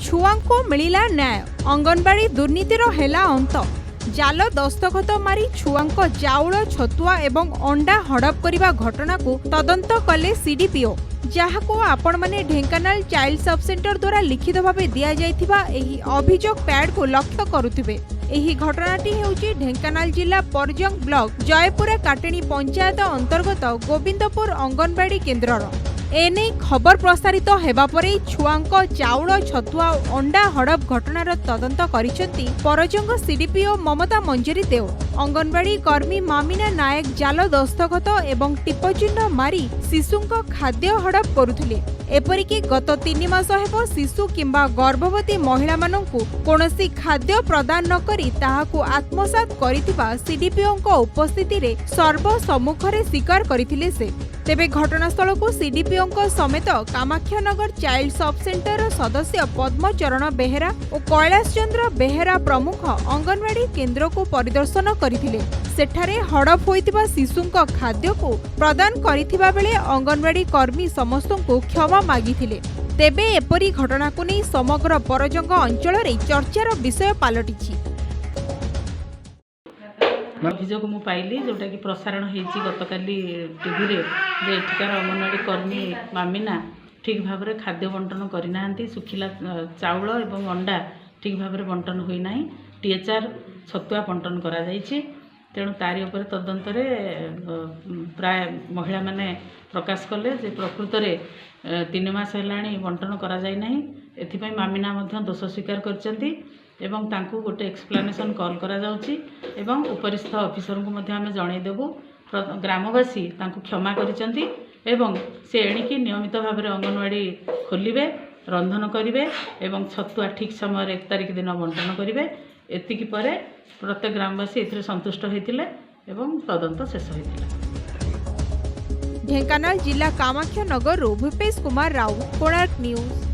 छुआंको मिलिला न्याय अंगनवाड़ी दुर्नीतिर हेला अंत जाल दस्तखत मारी छुआंको चाउल छतुआ एवं अंडा हड़प करिबा घटना को तदंत कले सीडीपीओ जहाको आपण माने ढेंकानाल चाइल्ड सब सेंटर द्वारा लिखित भावे दिया जायथिबा एही अभियोग पैड को लक्ष्य करुथिबे। एही घटनाटी हेउची ढेंकानाल जिला परजंग ब्लॉक जयपुरा काटेणी पंचायत अंतर्गत गोविंदपुर अंगनवाड़ी केन्द्रर एने खबर प्रसारित हेबा परे छुआंको चाउल छतुआ अंडा हड़प घटनार तदंत करिसेंती परजंग सीडीपीओ ममता मंजरी देव। अंगनवाड़ी कर्मी मामिना नायक जाल दस्तखत एवं टिपचिह्न मारी शिशुंको खाद्य हड़प करुथिले। एपरिकी गत 3 मास हेबो शिशु किंबा गर्भवती महिला मानंकु कोनोसी खाद्य प्रदान न करी ताहाकु आत्मसात करिथिबा सीडीपीओंको उपस्थिति रे सर्वसम्मुखरे स्वीकार करिथिले से। तेबे घटनास्थल को सीडीपीओंको समेत कामाख्यानगर चाइल्ड सब सेंटर सदस्य पद्मचरण बेहेरा और कैलाश चंद्र बेहेरा प्रमुख अंगनवाड़ी केन्द्र को परिदर्शन करथिले। सेठारे हड़प होइतिबा शिशुंको खाद्य को प्रदान करिथिबा बेले अंगनवाड़ी कर्मी समस्तंको क्षमा मागिथिले। तेबे एपरी घटना को नहीं समग्र परजंग अंचल रे चर्चार विषय पालटिछि। अभियोग मु पाइली जोटा कि प्रसारण होती गतकाली टीवी रे जे एठिकार अंगनवाड़ी कर्मी मामिना ठीक भाव में खाद्य बंटन करना सुखिला चाउल एवं अंडा ठीक भाव में बंटन होना टीएचआर छतुआ बंटन करा जाइछि। तेणु तारी उपर तदंत प्राय महिला माने प्रकाश कले जे प्रकृत में 3 मास है बंटन करा जाय नाही। एथिपाई मामिना मध्य दोष स्वीकार करचंती एवं तांकु गोटे एक्सप्लानेशन कॉल करा जाउची एवं उपरिस्थ ऑफिसर को मध्य आमे जणाई देबु। ग्रामवासी तांकु क्षमा करिसंती एवं से एणिकी नियमित भाव में अंगनवाड़ी खोलिबे रंधन करिवे एवं छतुआ ठीक समय 1 तारिख दिन बंटन करिवे। एतिकी परे प्रत्येक ग्रामवासी एथिरे संतुष्ट होइतिले एवं तदंत शेष होइतिला। ढेंकानाल जिला कामाख्यानगर भूपेश कुमार राव, कोणार्क न्यूज।